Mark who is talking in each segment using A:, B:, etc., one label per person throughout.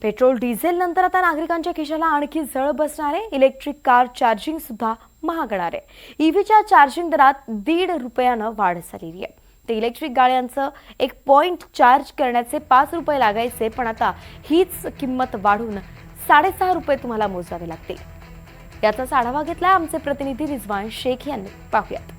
A: Petrol diesel नंतर आता नागरिकांच्या खिशाला आणखी जळ बसणार आहे। इलेक्ट्रिक कार चार्जिंग सुद्धा महागणार आहे। ईव्हीच्या चार्जिंग दरात 1.5 रुपयानं वाढ झालेली आहे। ते इलेक्ट्रिक गाड्यांचं एक पॉइंट चार्ज करण्याचे 5 रुपये लागायचे, पण आता हीच किंमत वाढून 6.5 रुपये तुम्हाला मोजावे लागतील। याचाच आढावा घेतला आमचे प्रतिनिधी रिजवान शेख यांनी। पाहूयात।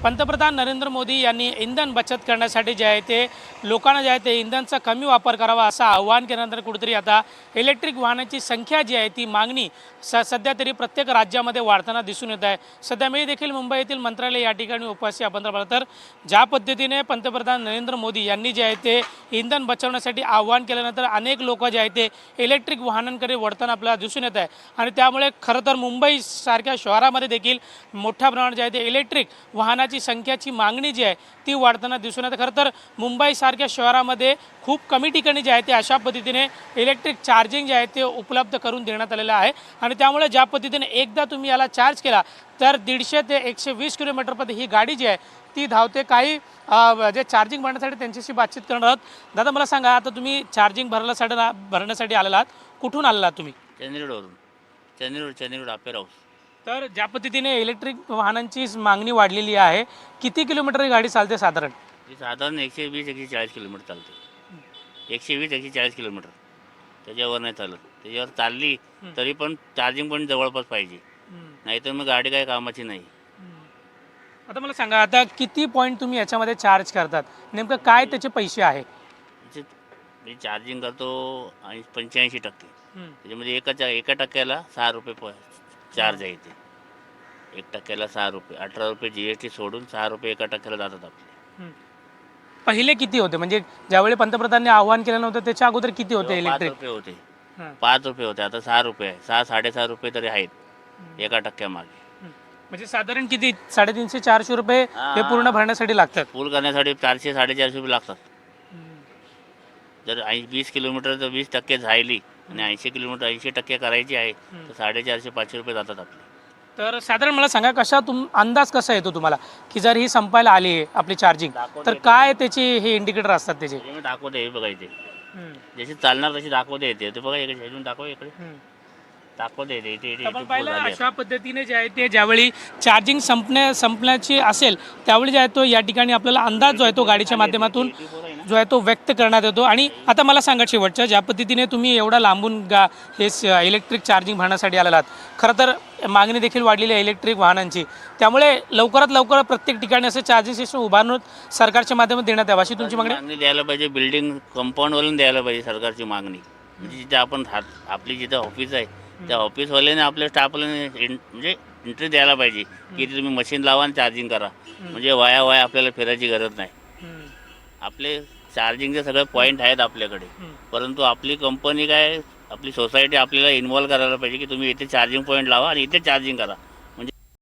B: पंतप्रधान नरेंद्र मोदी यांनी इंधन बचत करण्यासाठी जे आहे ते लोकांना जे आहे ते इंधनचा कमी वापर करावा असं आवाहन केल्यानंतर कुठेतरी आता इलेक्ट्रिक वाहनांची संख्या जी आहे ती मागणी सध्या तरी प्रत्येक राज्यामध्ये वाढताना दिसून येत आहे। सध्या मी देखील मुंबई येथील मंत्रालय या ठिकाणी उपस्थित आपण पाहिलं तर ज्या पद्धतीने पंतप्रधान नरेंद्र मोदी यांनी जे आहे ते इंधन बचवण्यासाठी आवाहन केल्यानंतर अनेक लोक जे आहे ते इलेक्ट्रिक वाहनांकडे वळताना आपल्याला दिसून येत आहे आणि त्यामुळे खरं तर मुंबई सारख्या शहरामध्ये देखील मोठ्या प्रमाणात जे आहे ते इलेक्ट्रिक वाहनाची संख्याची मागणी जी आहे ती वाढताना दिसून येते। खरं तर मुंबई सारख्या शहरामध्ये खूप कमी ठिकाणी जे आहे ते अशा पद्धतीने इलेक्ट्रिक चार्जिंग जे आहे ते उपलब्ध करून देण्यात आलेलं आहे आणि त्यामुळे ज्या पद्धतीने एकदा तुम्ही याला चार्ज केला तर 150 ते 120 किलोमीटरपर्यंत ही गाडी जी आहे ती धावते। काही जे चार्जिंग भरण्यासाठी त्यांच्याशी बातचीत करणार आहोत। दादा मला सांगा, आता तुम्ही चार्जिंग भरण्यासाठी आलेला आहात, कुठून आलेला आहात तुम्ही?
C: चंदीगड अपेर हाऊस।
B: तर ज्या पद्धतीने इलेक्ट्रिक वाहनांची मागणी वाढलेली आहे, किती किलोमीटर ही गाडी चालते साधारण?
C: ती साधारण 120-140 किलोमीटर चालते। 120-140 किलोमीटर, त्याच्यावर नाही चालत। त्याच्यावर चालली तरी पण चार्जिंग पण जवळपास पाहिजे, नाहीतर मग गाडी काही कामाची नाही।
B: आता मला सांगा, आता किती पॉईंट तुम्ही याच्यामध्ये चार्ज करतात, नेमकं काय त्याचे पैसे आहे?
C: मी चार्जिंग करतो 85%, त्याच्यामध्ये एका टक्क्याला 6 रुपये चार्ज आहे। ते 1% 6 रुपये, 18 रुपये GST सोडून 6 रुपये एका टक्क्याला जातात आपले।
B: पहिले किती होते, म्हणजे ज्यावेळी पंतप्रधानांनी आवाहन केलं नव्हतं त्याच्या अगोदर किती होते
C: 5
B: इलेक्ट्रिक?
C: रुपये होते, 5 रुपये होते, आता 6 रुपये आहे। 6-6.5 रुपये तरी आहेत एका टक्क्यामागे।
B: म्हणजे साधारण किती 350-400 रुपये हे पूर्ण भरण्यासाठी लागतात?
C: फुल करण्यासाठी 400-450 रुपये लागतात। जर 20 किलोमीटर जर 20% झाली आणि 80 किलोमीटर 80% करायची आहे तर 450-500 रुपये जातात आपले।
B: तर साधारण मला सांगा, अंदाज कसा येतो तुम्हाला की जर ही संपायला आली आहे आपली चार्जिंग तर काय त्याचे हे इंडिकेटर असतात त्याचे?
C: मी दाखवते, हे बघा इथे जशी चालणार तशी दाखवते येते। ते बघा इकडे शेडून दाखव, इकडे दाखवते इथे
B: आपण पाहिलं अशा पद्धतीने जे आहे ते ज्यावेळी चार्जिंग संपण्याची असेल त्यावेळी जे आहे तो या ठिकाणी आपल्याला अंदाज जो आहे तो गाडीच्या माध्यमातून जो आहे तो व्यक्त करण्यात येतो। आणि आता मला सांगा शेवटच्या, ज्या पद्धतीने तुम्ही एवढा लांबून हे इलेक्ट्रिक चार्जिंग भरण्यासाठी आलेला आहात, खरं तर मागणी देखील वाढलेली आहे इलेक्ट्रिक वाहनांची, त्यामुळे लवकरात लवकर प्रत्येक ठिकाणी असं चार्जिंग सिस्टम उभारून सरकारच्या माध्यमातून देण्यात यावं अशी तुमची मागणी?
C: द्यायला पाहिजे, बिल्डिंग कंपाऊंडवरून द्यायला पाहिजे सरकारची मागणी। म्हणजे जिथे आपण आपली जिथे ऑफिस आहे त्या ऑफिसवाल्याने आपल्या स्टाफला म्हणजे एंट्री द्यायला पाहिजे की तुम्ही मशीन लावा आणि चार्जिंग करा, म्हणजे वाया आपल्याला फिरायची गरज नाही। आपले चार्जिंगचे सगळे पॉईंट आहेत आपल्याकडे, परंतु आपली कंपनी काय, आपली सोसायटी आपल्याला इन्व्हॉल्व करायला पाहिजे की तुम्ही इथे चार्जिंग पॉईंट लावा आणि इथे चार्जिंग करा।